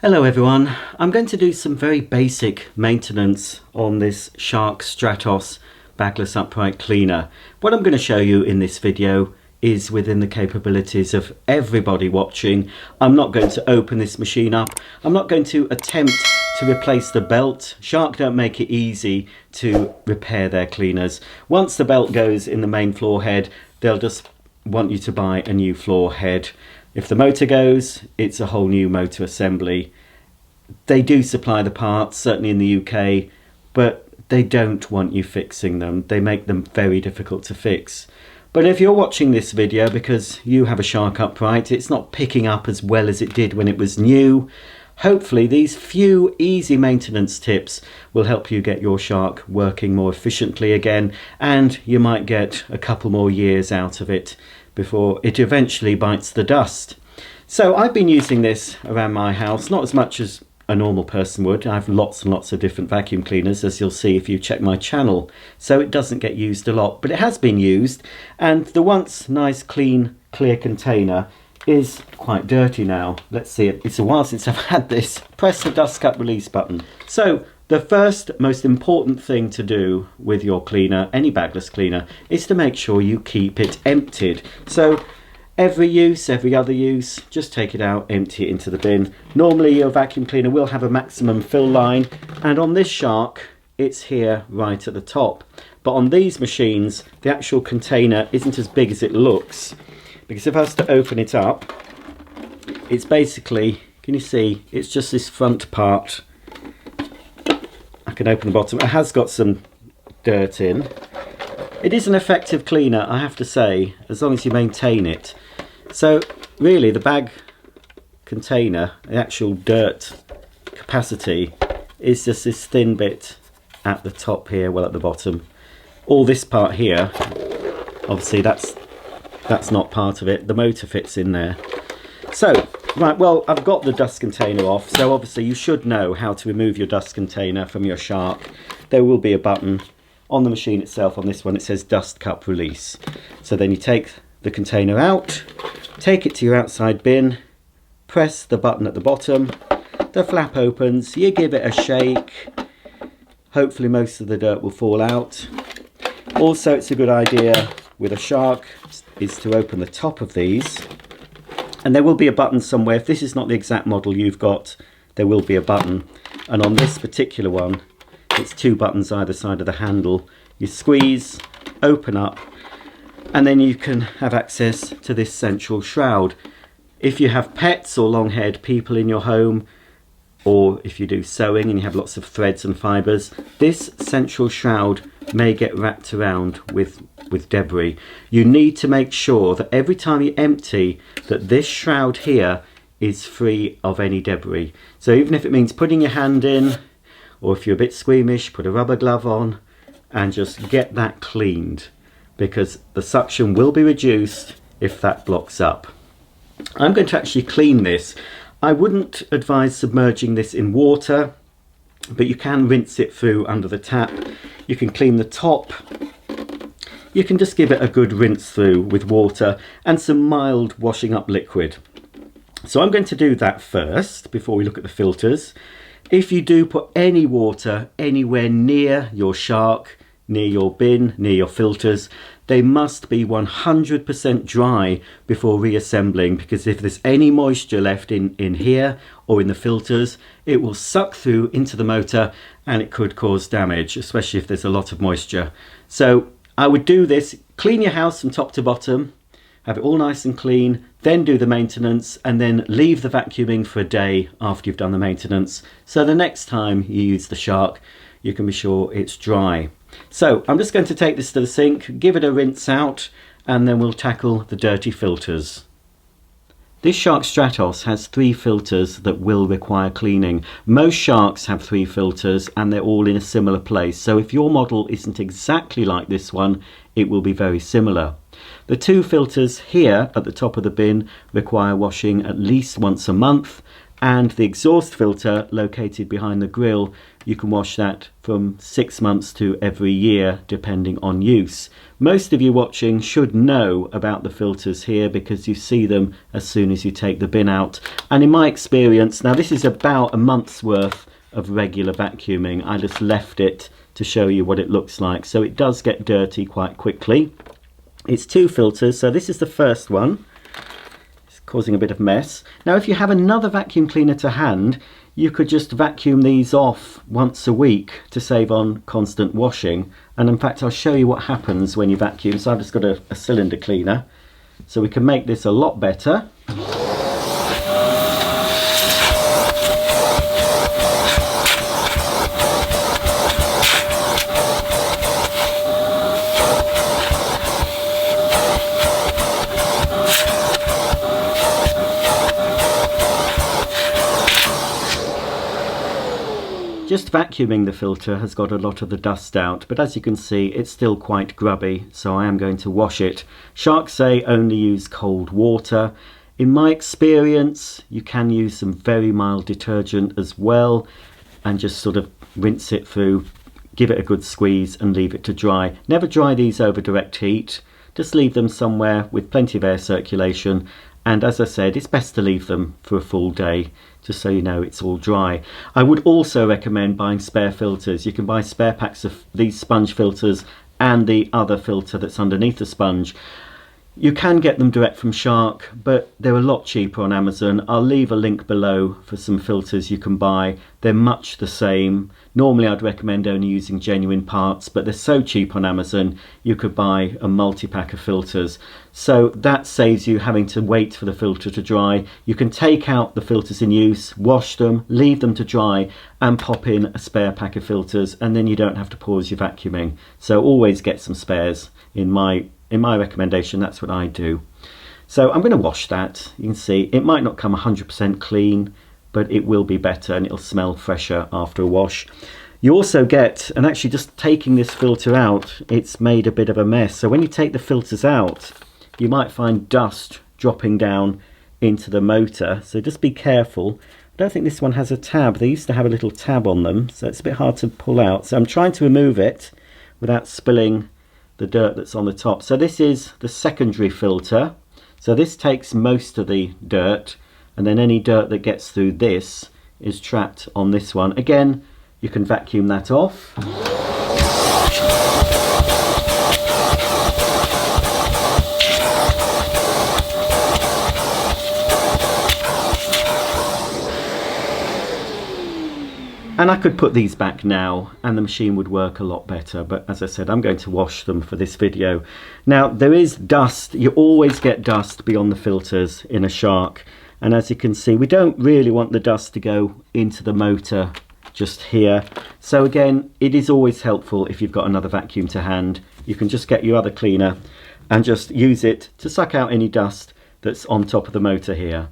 Hello everyone, I'm going to do some very basic maintenance on this Shark Stratos bagless upright cleaner. What I'm going to show you in this video is within the capabilities of everybody watching. I'm not going to open this machine up. I'm not going to attempt to replace the belt. Shark don't make it easy to repair their cleaners. Once the belt goes in the main floor head, they'll just want you to buy a new floor head. If the motor goes, it's a whole new motor assembly. They do supply the parts, certainly in the UK, but they don't want you fixing them. They make them very difficult to fix. But if you're watching this video because you have a Shark upright, it's not picking up as well as it did when it was new. Hopefully these few easy maintenance tips will help you get your Shark working more efficiently again, and you might get a couple more years out of it before it eventually bites the dust. So I've been using this around my house, not as much as a normal person would. I have lots and lots of different vacuum cleaners, as you'll see if you check my channel, so it doesn't get used a lot, but it has been used, and the once nice clean clear container is quite dirty now. Let's see it. It's a while since I've had this. Press the dust cup release button. So the first most important thing to do with your cleaner, any bagless cleaner, is to make sure you keep it emptied. So every use, every other use, just take it out, empty it into the bin. Normally your vacuum cleaner will have a maximum fill line, and on this Shark it's here right at the top. But on these machines the actual container isn't as big as it looks, because if I was to open it up, it's basically, can you see, it's just this front part. I can open the bottom. It has got some dirt in. It is an effective cleaner, I have to say, as long as you maintain it. So really the bag container, the actual dirt capacity, is just this thin bit at the top here, well at the bottom. All this part here, obviously that's not part of it. The motor fits in there. So, right, well, I've got the dust container off, so obviously you should know how to remove your dust container from your Shark. There will be a button on the machine itself. On this one it says dust cup release. So then you take the container out, take it to your outside bin, press the button at the bottom, the flap opens, you give it a shake, hopefully most of the dirt will fall out. Also, it's a good idea with a Shark is to open the top of these, and there will be a button somewhere. If this is not the exact model you've got, there will be a button, and on this particular one it's two buttons either side of the handle. You squeeze, open up, and then you can have access to this central shroud. If you have pets or long-haired people in your home, or if you do sewing and you have lots of threads and fibres, this central shroud may get wrapped around with debris. You need to make sure that every time you empty, that this shroud here is free of any debris. So even if it means putting your hand in, or if you're a bit squeamish, put a rubber glove on and just get that cleaned, because the suction will be reduced if that blocks up. I'm going to actually clean this. I wouldn't advise submerging this in water, but you can rinse it through under the tap. You can clean the top. You can just give it a good rinse through with water and some mild washing up liquid. So I'm going to do that first before we look at the filters. If you do put any water anywhere near your Shark, near your bin, near your filters, they must be 100% dry before reassembling, because if there's any moisture left in here or in the filters, it will suck through into the motor and it could cause damage, especially if there's a lot of moisture. So I would do this, clean your house from top to bottom, have it all nice and clean, then do the maintenance, and then leave the vacuuming for a day after you've done the maintenance. So the next time you use the Shark, you can be sure it's dry. So I'm just going to take this to the sink, give it a rinse out, and then we'll tackle the dirty filters. This Shark Stratos has 3 filters that will require cleaning. Most Sharks have 3 filters and they're all in a similar place. So if your model isn't exactly like this one, it will be very similar. The 2 filters here at the top of the bin require washing at least once a month, and the exhaust filter located behind the grill you can wash that from 6 months to every year depending on use. Most of you watching should know about the filters here because you see them as soon as you take the bin out. And in my experience, now this is about a month's worth of regular vacuuming. I just left it to show you what it looks like. So it does get dirty quite quickly. It's 2 filters, so this is the first one. It's causing a bit of mess. Now if you have another vacuum cleaner to hand, you could just vacuum these off once a week to save on constant washing. And in fact, I'll show you what happens when you vacuum. So I've just got a cylinder cleaner, so we can make this a lot better. Just vacuuming the filter has got a lot of the dust out, but as you can see it's still quite grubby, so I am going to wash it. Sharks say only use cold water. In my experience you can use some very mild detergent as well and just sort of rinse it through, give it a good squeeze and leave it to dry. Never dry these over direct heat, just leave them somewhere with plenty of air circulation. And as I said, it's best to leave them for a full day, just so you know it's all dry. I would also recommend buying spare filters. You can buy spare packs of these sponge filters and the other filter that's underneath the sponge. You can get them direct from Shark, but they're a lot cheaper on Amazon. I'll leave a link below for some filters you can buy. They're much the same. Normally I'd recommend only using genuine parts, but they're so cheap on Amazon you could buy a multi-pack of filters. So that saves you having to wait for the filter to dry. You can take out the filters in use, wash them, leave them to dry and pop in a spare pack of filters, and then you don't have to pause your vacuuming. So always get some spares. In my recommendation, that's what I do. So I'm going to wash that. You can see it might not come 100% clean, but it will be better and it'll smell fresher after a wash. You also get, and actually just taking this filter out, it's made a bit of a mess. So when you take the filters out, you might find dust dropping down into the motor. So just be careful. I don't think this one has a tab. They used to have a little tab on them, so it's a bit hard to pull out. So I'm trying to remove it without spilling the dirt that's on the top. So this is the secondary filter. So this takes most of the dirt, and then any dirt that gets through this is trapped on this one. Again, you can vacuum that off. And I could put these back now and the machine would work a lot better, but as I said, I'm going to wash them for this video. Now there is dust, you always get dust beyond the filters in a Shark, and as you can see we don't really want the dust to go into the motor just here. So again, it is always helpful if you've got another vacuum to hand. You can just get your other cleaner and just use it to suck out any dust that's on top of the motor here.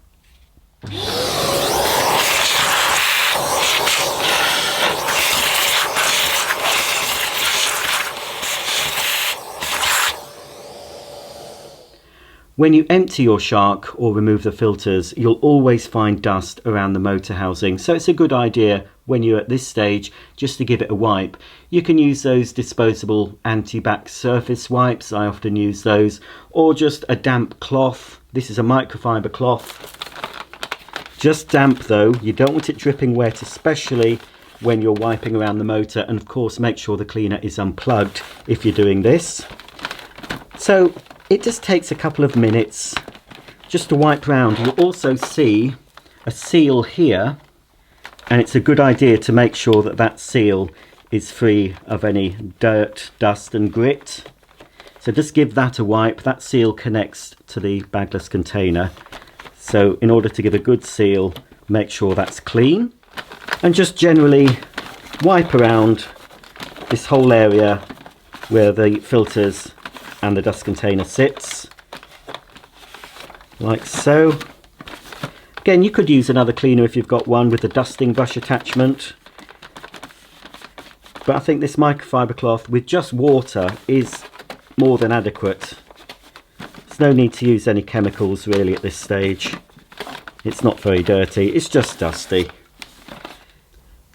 When you empty your Shark or remove the filters, you'll always find dust around the motor housing. So it's a good idea when you're at this stage just to give it a wipe. You can use those disposable anti-bac surface wipes. I often use those, or just a damp cloth. This is a microfiber cloth. Just damp though, you don't want it dripping wet, especially when you're wiping around the motor. And of course, make sure the cleaner is unplugged if you're doing this. So it just takes a couple of minutes just to wipe round. You'll also see a seal here, and it's a good idea to make sure that that seal is free of any dirt, dust and grit. So just give that a wipe. That seal connects to the bagless container. So in order to give a good seal, make sure that's clean. And just generally wipe around this whole area where the filters and the dust container sits, like so. Again, you could use another cleaner if you've got one with the dusting brush attachment, but I think this microfiber cloth with just water is more than adequate. There's no need to use any chemicals really at this stage. It's not very dirty, it's just dusty.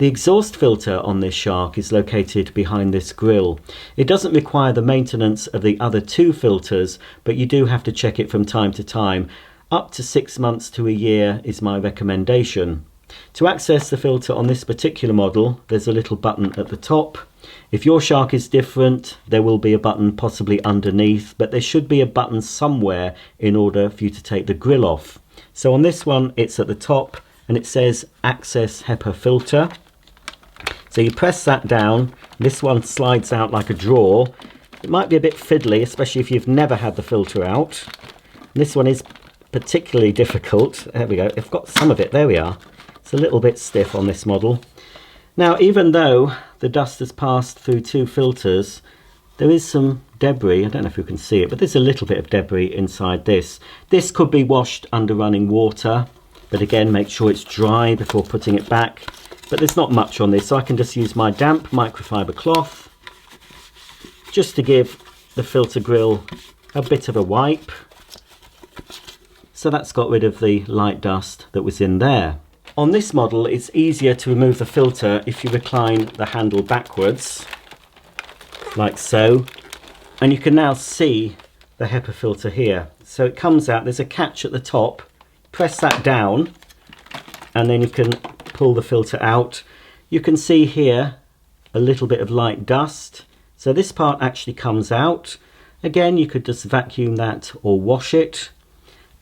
The exhaust filter on this Shark is located behind this grille. It doesn't require the maintenance of the other two filters, but you do have to check it from time to time. Up to 6 months to a year is my recommendation. To access the filter on this particular model, there's a little button at the top. If your Shark is different, there will be a button possibly underneath, but there should be a button somewhere in order for you to take the grill off. So on this one, it's at the top and it says Access HEPA Filter. So you press that down, this one slides out like a drawer. It might be a bit fiddly, especially if you've never had the filter out. This one is particularly difficult. There we go, I've got some of it, there we are. It's a little bit stiff on this model. Now, even though the dust has passed through two filters, there is some debris. I don't know if you can see it, but there's a little bit of debris inside this. This could be washed under running water, but again, make sure it's dry before putting it back. But there's not much on this, so I can just use my damp microfiber cloth just to give the filter grill a bit of a wipe. So that's got rid of the light dust that was in there. On this model, it's easier to remove the filter if you recline the handle backwards, like so. And you can now see the HEPA filter here. So it comes out, there's a catch at the top, press that down, and then you can pull the filter out. You can see here a little bit of light dust. So this part actually comes out. Again, you could just vacuum that or wash it.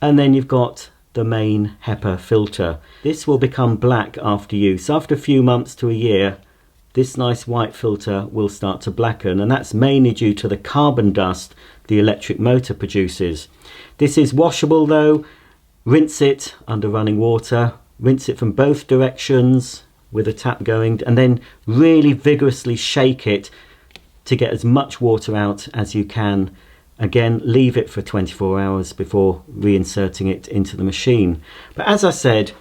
And then you've got the main HEPA filter. This will become black after use. After a few months to a year, this nice white filter will start to blacken, and that's mainly due to the carbon dust the electric motor produces. This is washable though. Rinse it under running water. Rinse it from both directions with a tap going, and then really vigorously shake it to get as much water out as you can. Again, leave it for 24 hours before reinserting it into the machine. But as I said,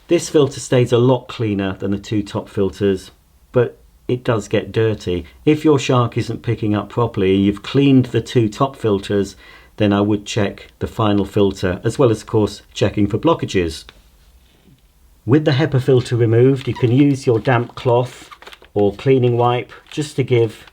this filter stays a lot cleaner than the two top filters, but it does get dirty. If your Shark isn't picking up properly, you've cleaned the two top filters, then I would check the final filter, as well as, of course, checking for blockages. With the HEPA filter removed, you can use your damp cloth or cleaning wipe just to give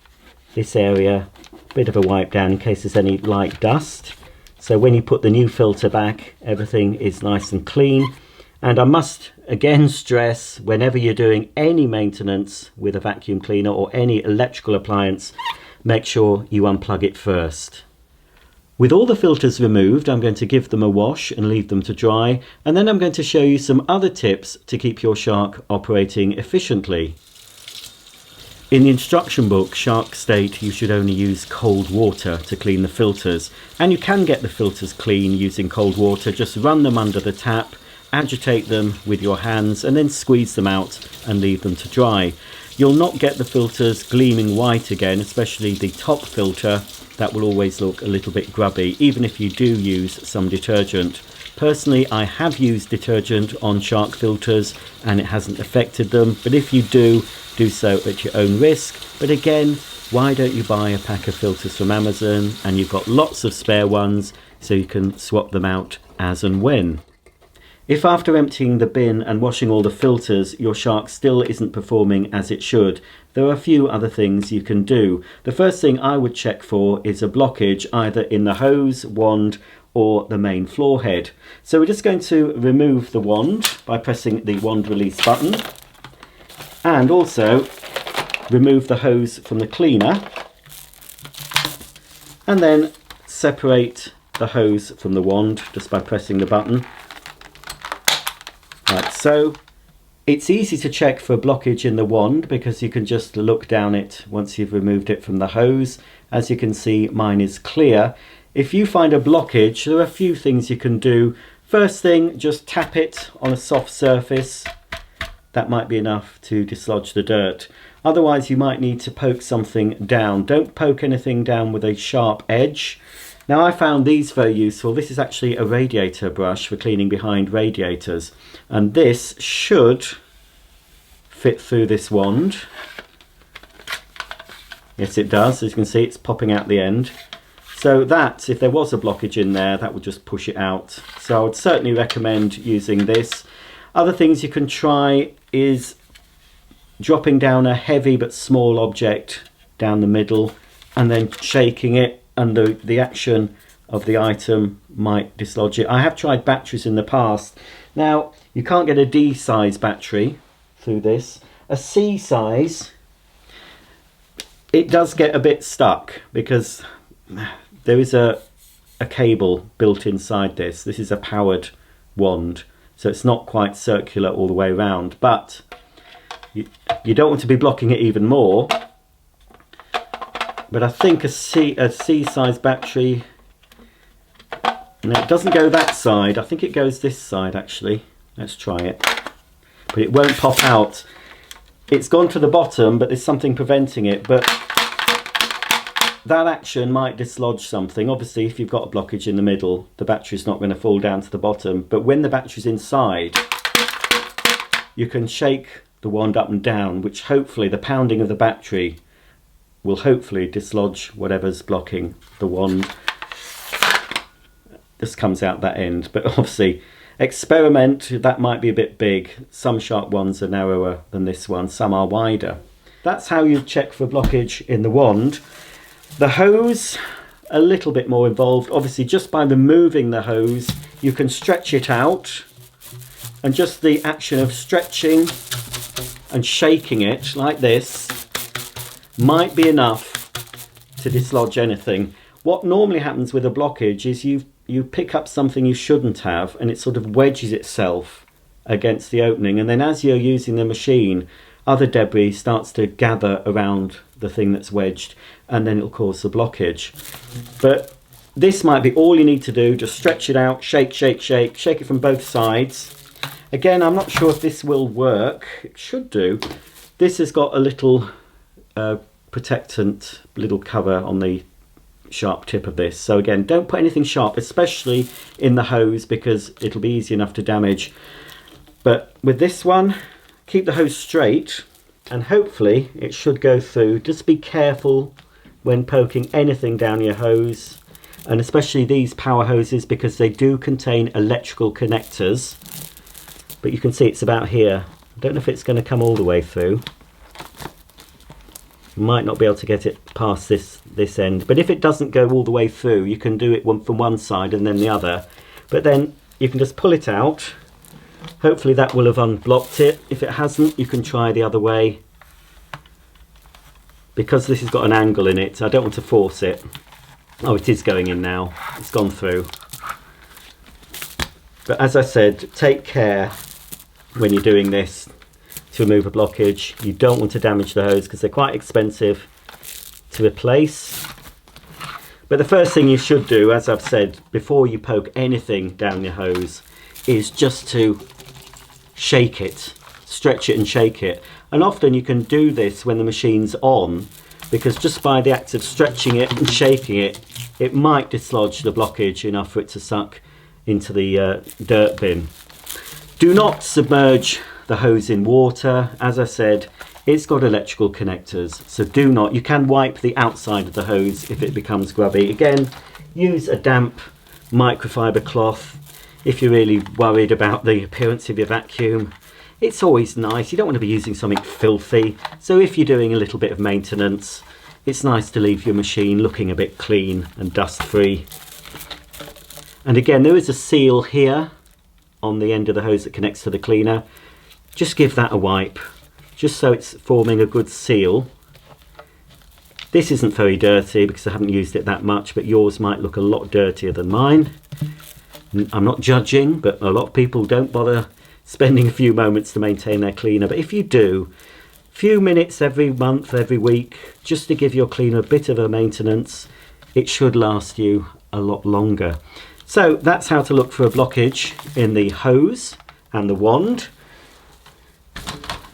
this area a bit of a wipe down in case there's any light dust. So when you put the new filter back, everything is nice and clean. And I must again stress, whenever you're doing any maintenance with a vacuum cleaner or any electrical appliance, make sure you unplug it first. With all the filters removed, I'm going to give them a wash and leave them to dry, and then I'm going to show you some other tips to keep your Shark operating efficiently. In the instruction book, Shark state you should only use cold water to clean the filters, and you can get the filters clean using cold water. Just run them under the tap, agitate them with your hands, and then squeeze them out and leave them to dry. You'll not get the filters gleaming white again, especially the top filter. That will always look a little bit grubby, even if you do use some detergent. Personally, I have used detergent on Shark filters and it hasn't affected them, but if you do so at your own risk. But again, why don't you buy a pack of filters from Amazon, and you've got lots of spare ones, so you can swap them out as and when. If after emptying the bin and washing all the filters, your Shark still isn't performing as it should, there are a few other things you can do. The first thing I would check for is a blockage either in the hose, wand, or the main floor head. So we're just going to remove the wand by pressing the wand release button, and also remove the hose from the cleaner, and then separate the hose from the wand just by pressing the button. Like so. It's easy to check for a blockage in the wand because you can just look down it once you've removed it from the hose. As you can see, mine is clear. If you find a blockage, there are a few things you can do. First thing, just tap it on a soft surface. That might be enough to dislodge the dirt. Otherwise, you might need to poke something down. Don't poke anything down with a sharp edge. Now, I found these very useful. This is actually a radiator brush for cleaning behind radiators, and this should fit through this wand. Yes, it does. As you can see, it's popping out the end. So that, if there was a blockage in there, that would just push it out. So I would certainly recommend using this. Other things you can try is dropping down a heavy but small object down the middle and then shaking it, and the action of the item might dislodge it. I have tried batteries in the past. Now, you can't get a D size battery through this. A C size, it does get a bit stuck because there is a cable built inside this. This is a powered wand, so it's not quite circular all the way around, but you don't want to be blocking it even more. But I think a C size battery, no, it doesn't go that side. I think it goes this side actually. Let's try it. But it won't pop out. It's gone to the bottom, but there's something preventing it. But that action might dislodge something. Obviously, if you've got a blockage in the middle, the battery's not going to fall down to the bottom. But when the battery's inside, you can shake the wand up and down, which hopefully the pounding of the battery will hopefully dislodge whatever's blocking the wand. This comes out that end, but obviously experiment. That might be a bit big. Some sharp ones are narrower than this one, some are wider. That's how you check for blockage in the wand. The hose, a little bit more involved. Obviously, just by removing the hose, you can stretch it out, and just the action of stretching and shaking it like this might be enough to dislodge anything. What normally happens with a blockage is you pick up something you shouldn't have, and it sort of wedges itself against the opening, and then as you're using the machine, other debris starts to gather around the thing that's wedged, and then it'll cause the blockage. But this might be all you need to do. Just stretch it out, shake, shake, shake, shake it from both sides. Again, I'm not sure if this will work. It should do. This has got a little protectant, little cover on the sharp tip of this. So again, don't put anything sharp, especially in the hose, because it'll be easy enough to damage. But with this one, keep the hose straight, and hopefully it should go through. Just be careful when poking anything down your hose, and especially these power hoses, because they do contain electrical connectors. But you can see it's about here. I don't know if it's going to come all the way through. Might not be able to get it past this end, but if it doesn't go all the way through, you can do it from one side and then the other. But then you can just pull it out. Hopefully that will have unblocked it. If it hasn't, you can try the other way. Because this has got an angle in it, I don't want to force it. Oh, it is going in now. It's gone through. But as I said, take care when you're doing this to remove a blockage. You don't want to damage the hose because they're quite expensive to replace. But the first thing you should do, as I've said, before you poke anything down your hose, is just to shake it, stretch it and shake it. And often you can do this when the machine's on, because just by the act of stretching it and shaking it, it might dislodge the blockage enough for it to suck into the dirt bin. Do not submerge the hose in water. As I said, it's got electrical connectors, so do not. You can wipe the outside of the hose if it becomes grubby. Again, use a damp microfiber cloth if you're really worried about the appearance of your vacuum. It's always nice. You don't want to be using something filthy, so if you're doing a little bit of maintenance, it's nice to leave your machine looking a bit clean and dust free. And again, there is a seal here on the end of the hose that connects to the cleaner. Just give that a wipe, just so it's forming a good seal. This isn't very dirty because I haven't used it that much, but yours might look a lot dirtier than mine. I'm not judging, but a lot of people don't bother spending a few moments to maintain their cleaner. But if you do, a few minutes every month, every week, just to give your cleaner a bit of a maintenance, it should last you a lot longer. So that's how to look for a blockage in the hose and the wand.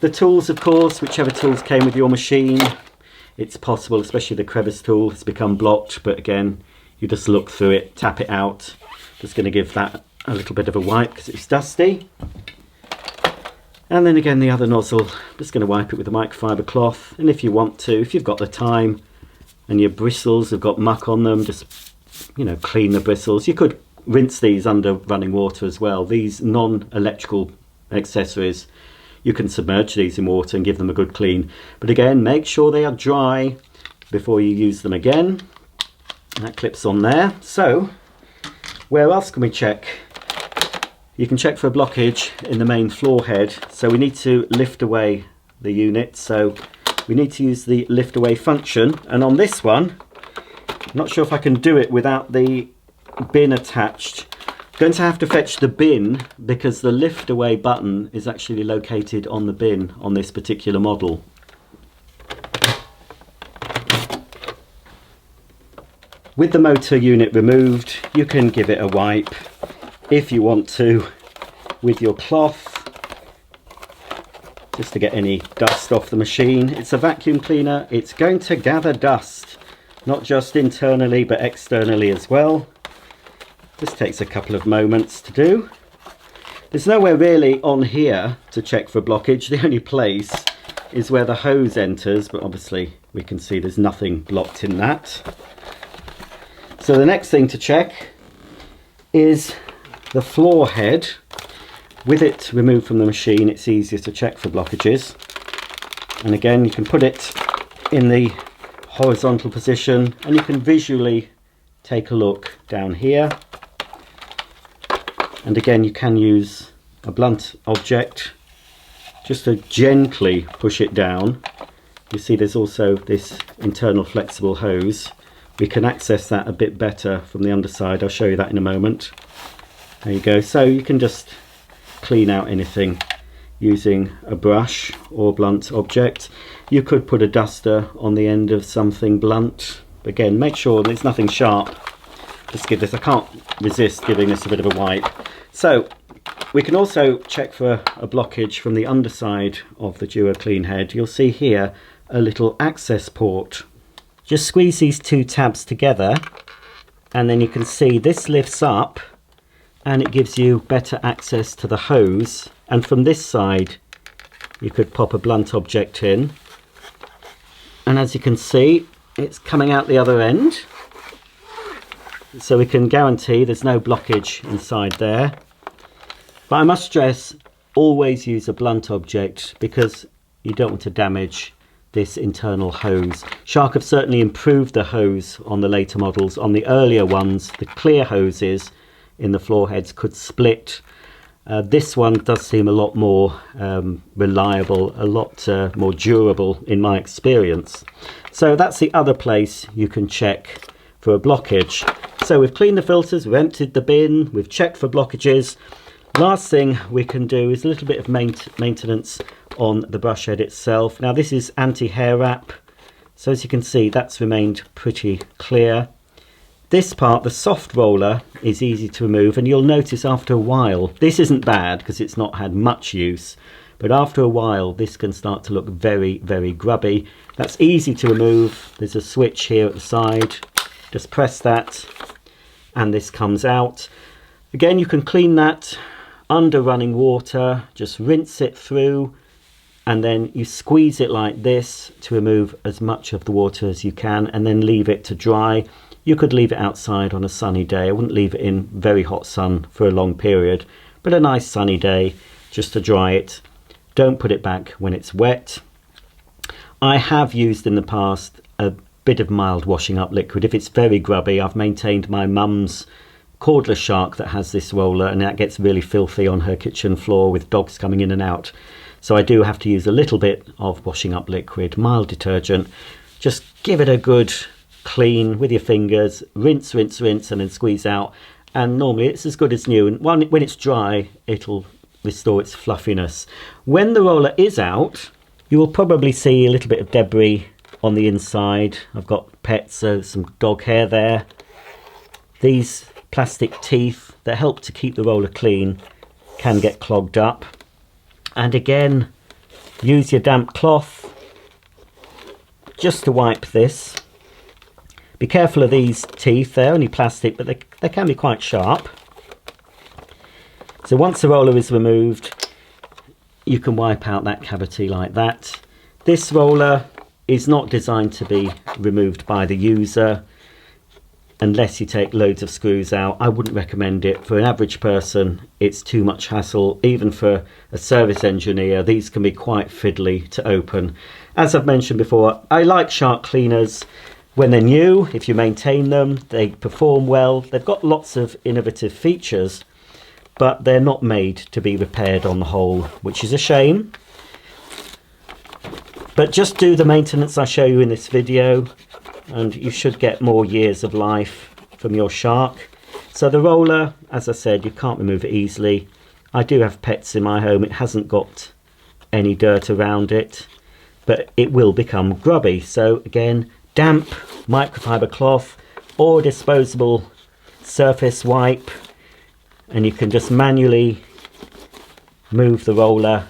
The tools, of course, whichever tools came with your machine, it's possible, especially the crevice tool, has become blocked, but again, you just look through it, tap it out. Just going to give that a little bit of a wipe because it's dusty. And then again, the other nozzle, just going to wipe it with a microfiber cloth. And if you want to, if you've got the time and your bristles have got muck on them, just, you know, clean the bristles. You could rinse these under running water as well. These non-electrical accessories, You can submerge these in water and give them a good clean. But again, make sure they are dry before you use them again. That clips on there. So, where else can we check? You can check for a blockage in the main floor head. So we need to lift away the unit. So we need to use the lift away function. And on this one, I'm not sure if I can do it without the bin attached. I'm going to have to fetch the bin because the lift away button is actually located on the bin on this particular model. With the motor unit removed, you can give it a wipe if you want to with your cloth, just to get any dust off the machine. It's a vacuum cleaner. It's going to gather dust, not just internally but externally as well. This takes a couple of moments to do. There's nowhere really on here to check for blockage. The only place is where the hose enters, but obviously we can see there's nothing blocked in that. So the next thing to check is the floor head. With it removed from the machine, it's easier to check for blockages. And again, you can put it in the horizontal position and you can visually take a look down here. And again, you can use a blunt object just to gently push it down. You see there's also this internal flexible hose. We can access that a bit better from the underside. I'll show you that in a moment. There you go. So you can just clean out anything using a brush or blunt object. You could put a duster on the end of something blunt. Again, make sure there's nothing sharp. Just give this, I can't resist giving this a bit of a wipe. So we can also check for a blockage from the underside of the Duo Clean head. You'll see here a little access port. Just squeeze these two tabs together and then you can see this lifts up and it gives you better access to the hose. And from this side you could pop a blunt object in, and as you can see it's coming out the other end, so we can guarantee there's no blockage inside there. But I must stress, always use a blunt object because you don't want to damage this internal hose. Shark have certainly improved the hose on the later models. On the earlier ones, the clear hoses in the floor heads could split. This one does seem a lot more reliable, a lot more durable in my experience. So that's the other place you can check for a blockage. So we've cleaned the filters, we've emptied the bin, we've checked for blockages. Last thing we can do is a little bit of maintenance on the brush head itself. Now this is anti-hair wrap, so as you can see that's remained pretty clear. This part, the soft roller, is easy to remove, and you'll notice after a while, this isn't bad because it's not had much use, but after a while this can start to look very, very grubby. That's easy to remove. There's a switch here at the side. Just press that and this comes out. Again, you can clean that under running water. Just rinse it through and then you squeeze it like this to remove as much of the water as you can, and then leave it to dry. You could leave it outside on a sunny day. I wouldn't leave it in very hot sun for a long period, but a nice sunny day just to dry it. Don't put it back when it's wet. I have used in the past a bit of mild washing up liquid. If it's very grubby, I've maintained my mum's cordless Shark that has this roller, and that gets really filthy on her kitchen floor with dogs coming in and out. So I do have to use a little bit of washing up liquid, mild detergent. Just give it a good clean with your fingers, rinse, rinse, rinse, and then squeeze out. And normally it's as good as new. And when it's dry, it'll restore its fluffiness. When the roller is out, you will probably see a little bit of debris on the inside. I've got pets, so some dog hair there. These plastic teeth that help to keep the roller clean can get clogged up. And again, use your damp cloth just to wipe this. Be careful of these teeth, they're only plastic, but they can be quite sharp. So once the roller is removed, you can wipe out that cavity like that. This roller is not designed to be removed by the user. unless you take loads of screws out. I wouldn't recommend it. For an average person, it's too much hassle. Even for a service engineer, these can be quite fiddly to open. As I've mentioned before, I like shark cleaners when they're new. If you maintain them, they perform well. They've got lots of innovative features, but they're not made to be repaired on the whole, which is a shame. But just do the maintenance I show you in this video, and you should get more years of life from your shark. So the roller, as I said, you can't remove it easily. I do have pets in my home. It hasn't got any dirt around it, but it will become grubby. So again, damp microfiber cloth or disposable surface wipe, and you can just manually move the roller.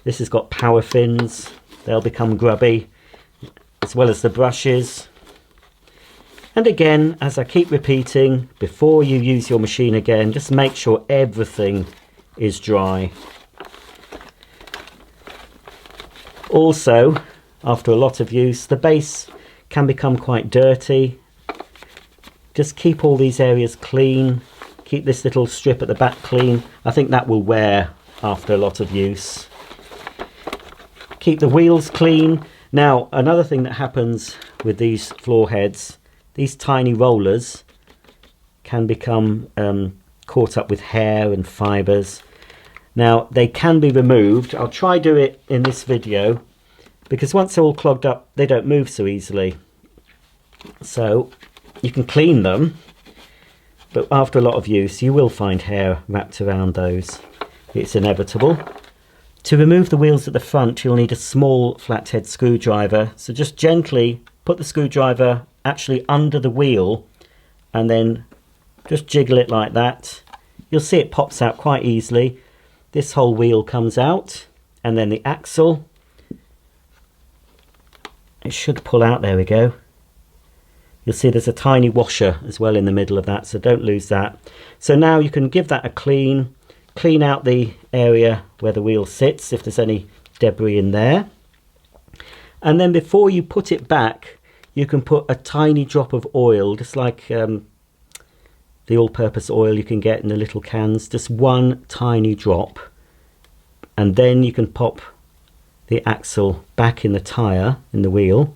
This has got power fins. They'll become grubby, as well as the brushes. And again, as I keep repeating, before you use your machine again, just make sure everything is dry. Also, after a lot of use, the base can become quite dirty. Just keep all these areas clean. Keep this little strip at the back clean. I think that will wear after a lot of use. Keep the wheels clean. Now, another thing that happens with these floor heads, these tiny rollers can become caught up with hair and fibres. Now, they can be removed. I'll try do it in this video, because once they're all clogged up, they don't move so easily. So you can clean them, but after a lot of use, you will find hair wrapped around those. It's inevitable. To remove the wheels at the front, you'll need a small flathead screwdriver. So just gently put the screwdriver actually under the wheel and then just jiggle it like that. You'll see it pops out quite easily. This whole wheel comes out, and then the axle. It should pull out, there we go. You'll see there's a tiny washer as well in the middle of that, so don't lose that. So now you can give that a clean out the area where the wheel sits, if there's any debris in there. And then before you put it back, you can put a tiny drop of oil, just like the all-purpose oil you can get in the little cans, just one tiny drop. And then you can pop the axle back in the tyre, in the wheel,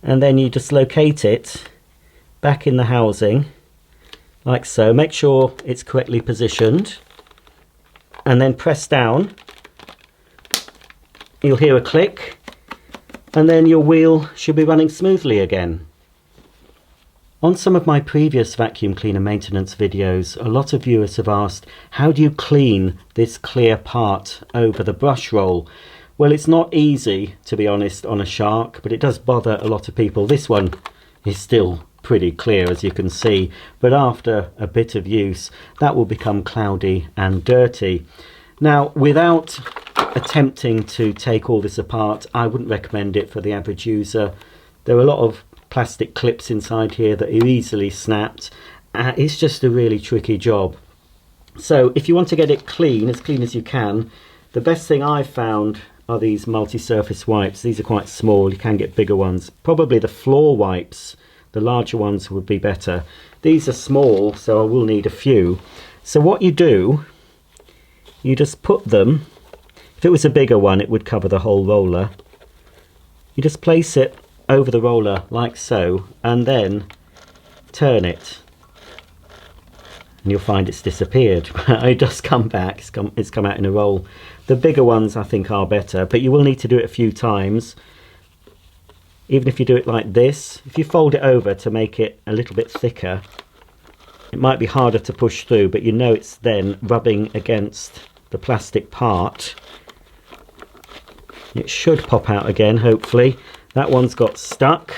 and then you just locate it back in the housing, like so. Make sure it's correctly positioned, and then press down. You'll hear a click, and then your wheel should be running smoothly again. On some of my previous vacuum cleaner maintenance videos, a lot of viewers have asked, how do you clean this clear part over the brush roll? Well, it's not easy, to be honest, on a shark, but it does bother a lot of people. This one is still pretty clear, as you can see, but after a bit of use, that will become cloudy and dirty. Now, without attempting to take all this apart, I wouldn't recommend it for the average user. There are a lot of plastic clips inside here that are easily snapped. It's just a really tricky job. So if you want to get it clean as you can, the best thing I've found are these multi-surface wipes. These are quite small, you can get bigger ones. Probably the floor wipes, the larger ones would be better. These are small, so I will need a few. So what you do, you just put them, if it was a bigger one it would cover the whole roller. You just place it over the roller like so, and then turn it, and you'll find it's disappeared. It does come back, it's come out in a roll. The bigger ones I think are better, but you will need to do it a few times. Even if you do it like this, if you fold it over to make it a little bit thicker, it might be harder to push through, but you know it's then rubbing against the plastic part. It should pop out again, hopefully. That one's got stuck.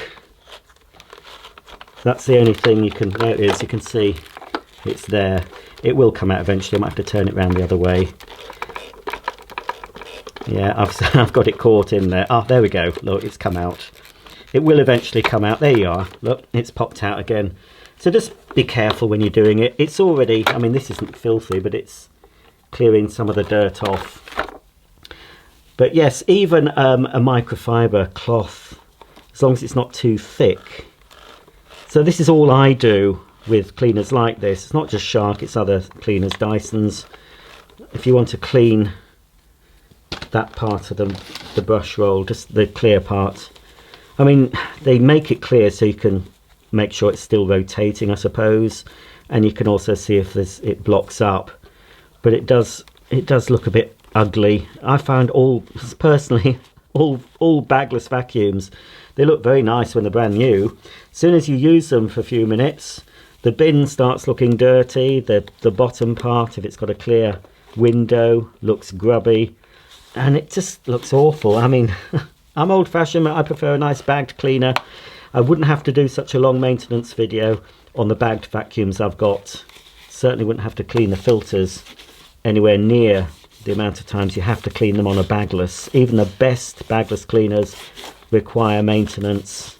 That's the only thing you can, there it is, you can see it's there. It will come out eventually. I might have to turn it around the other way. Yeah, I've got it caught in there. Ah, there we go. Look, it's come out. It will eventually come out. There you are. Look, it's popped out again. So just be careful when you're doing it. It's already, I mean, this isn't filthy, but it's clearing some of the dirt off. But yes, even a microfiber cloth, as long as it's not too thick, So this is all I do with cleaners like this. It's not just Shark, it's other cleaners, Dyson's. If you want to clean that part of the brush roll, just the clear part, I mean, they make it clear so you can make sure it's still rotating, I suppose, and you can also see if it blocks up, but it does look a bit ugly. I found personally all bagless vacuums, they look very nice when they're brand new. As soon as you use them for a few minutes, the bin starts looking dirty, the bottom part, if it's got a clear window, looks grubby, and it just looks awful. I mean, I'm old-fashioned, I prefer a nice bagged cleaner. I wouldn't have to do such a long maintenance video on the bagged vacuums I've got. Certainly wouldn't have to clean the filters anywhere near the amount of times you have to clean them on a bagless. Even the best bagless cleaners require maintenance.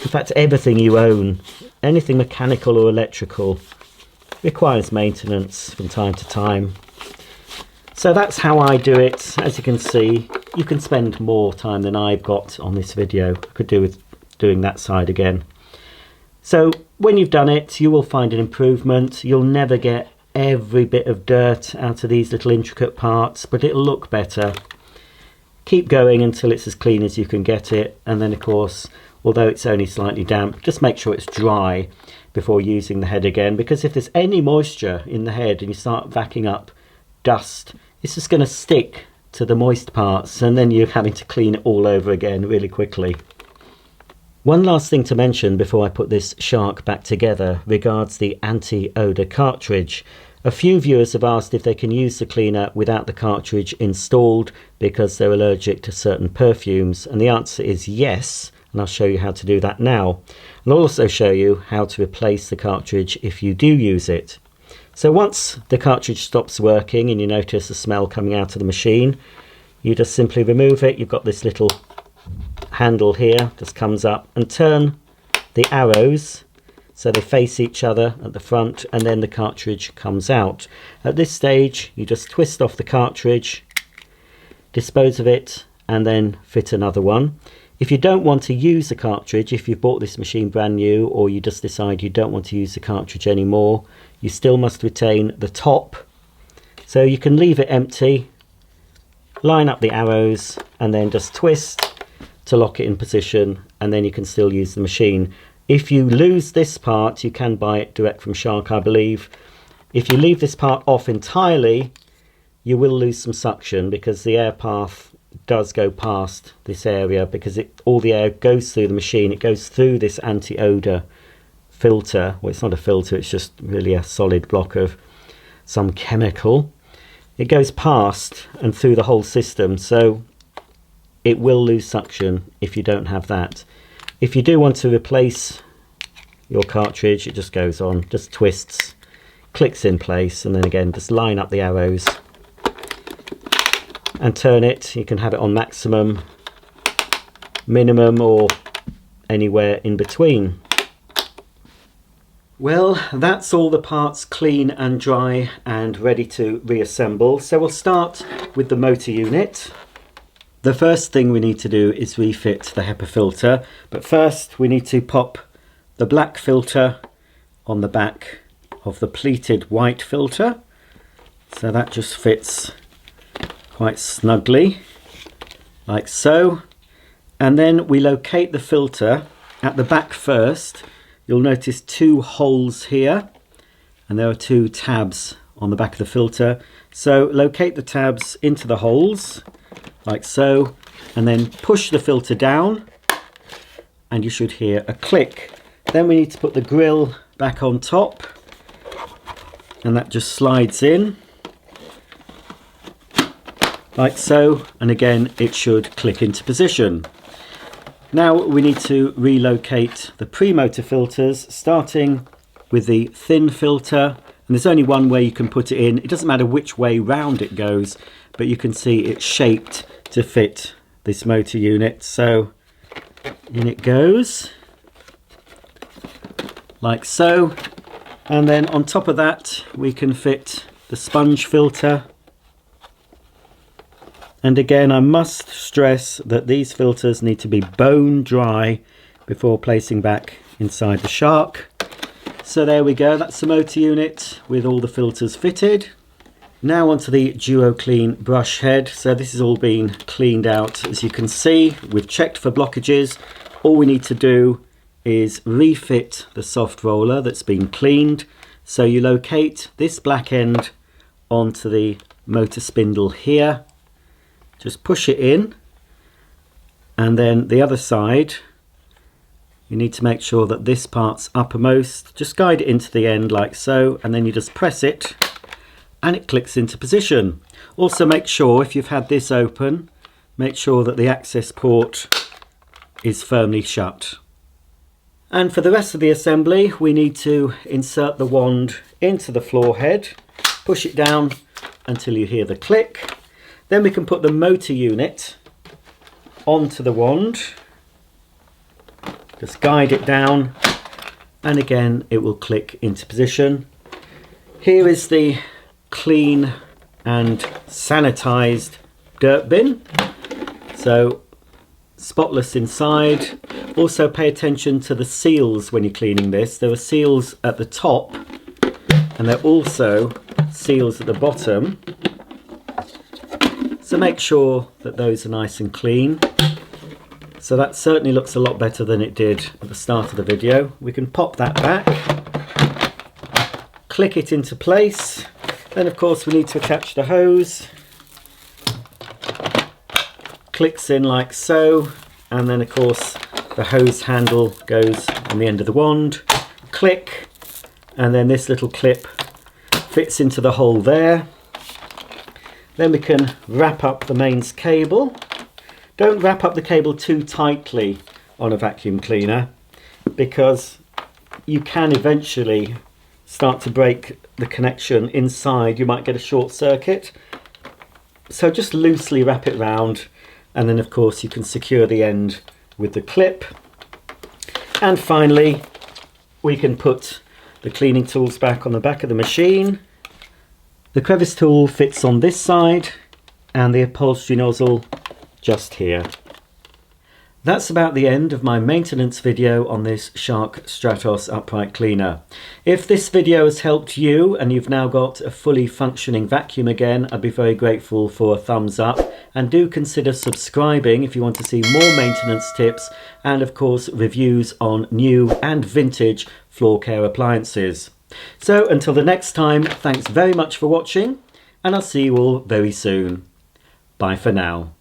In fact, everything you own, anything mechanical or electrical, requires maintenance from time to time. So that's how I do it. As you can see, you can spend more time than I've got on this video. I could do with doing that side again. So when you've done it, you will find an improvement. You'll never get every bit of dirt out of these little intricate parts, but it'll look better. Keep going until it's as clean as you can get it, and then of course, although it's only slightly damp, just make sure it's dry before using the head again, because if there's any moisture in the head and you start vacuuming up dust, it's just going to stick to the moist parts, and then you're having to clean it all over again really quickly. One last thing to mention before I put this Shark back together regards the anti-odour cartridge. A few viewers have asked if they can use the cleaner without the cartridge installed because they're allergic to certain perfumes, and the answer is yes, and I'll show you how to do that now. And I'll also show you how to replace the cartridge if you do use it. So once the cartridge stops working and you notice the smell coming out of the machine, you just simply remove it. You've got this little handle here, just comes up, and turn the arrows so they face each other at the front, and then the cartridge comes out. At this stage you just twist off the cartridge, dispose of it, and then fit another one. If you don't want to use the cartridge, if you've bought this machine brand new, or you just decide you don't want to use the cartridge anymore, you still must retain the top. So you can leave it empty, line up the arrows, and then just twist to lock it in position, and then you can still use the machine. If you lose this part, you can buy it direct from Shark, I believe. If you leave this part off entirely, you will lose some suction, because the air path does go past this area, because all the air goes through the machine. It goes through this anti-odour filter. Well, it's not a filter, it's just really a solid block of some chemical. It goes past and through the whole system, so it will lose suction if you don't have that. If you do want to replace your cartridge, it just goes on, just twists, clicks in place, and then again just line up the arrows and turn it. You can have it on maximum, minimum, or anywhere in between. Well, that's all the parts clean and dry and ready to reassemble. So we'll start with the motor unit. The first thing we need to do is refit the HEPA filter, but first we need to pop the black filter on the back of the pleated white filter. So that just fits quite snugly, like so. And then we locate the filter at the back first. You'll notice two holes here, and there are two tabs on the back of the filter. So locate the tabs into the holes, like so, and then push the filter down, and you should hear a click. Then we need to put the grill back on top, and that just slides in, like so, and again it should click into position. Now we need to relocate the pre-motor filters, starting with the thin filter, and there's only one way you can put it in. It doesn't matter which way round it goes, but you can see it's shaped to fit this motor unit. So in it goes, like so, and then on top of that we can fit the sponge filter. And again, I must stress that these filters need to be bone dry before placing back inside the Shark. So there we go, that's the motor unit with all the filters fitted. Now onto the Duo Clean brush head. So this has all been cleaned out. As you can see, we've checked for blockages. All we need to do is refit the soft roller that's been cleaned. So you locate this black end onto the motor spindle here. Just push it in, and then the other side, you need to make sure that this part's uppermost. Just guide it into the end like so, and then you just press it and it clicks into position. Also make sure, if you've had this open, make sure that the access port is firmly shut. And for the rest of the assembly, we need to insert the wand into the floor head, push it down until you hear the click. Then we can put the motor unit onto the wand. Just guide it down, and again it will click into position. Here is the clean and sanitized dirt bin. So spotless inside. Also pay attention to the seals when you're cleaning this. There are seals at the top, and there are also seals at the bottom. So make sure that those are nice and clean. So that certainly looks a lot better than it did at the start of the video. We can pop that back, click it into place. Then of course we need to attach the hose. Clicks in like so, and then of course the hose handle goes on the end of the wand. Click, and then this little clip fits into the hole there. Then we can wrap up the mains cable. Don't wrap up the cable too tightly on a vacuum cleaner, because you can eventually start to break the connection inside. You might get a short circuit. So just loosely wrap it round, and then of course you can secure the end with the clip. And finally we can put the cleaning tools back on the back of the machine. The crevice tool fits on this side, and the upholstery nozzle just here. That's about the end of my maintenance video on this Shark Stratos upright cleaner. If this video has helped you and you've now got a fully functioning vacuum again, I'd be very grateful for a thumbs up, and do consider subscribing if you want to see more maintenance tips and of course reviews on new and vintage floor care appliances. So until the next time, thanks very much for watching, and I'll see you all very soon. Bye for now.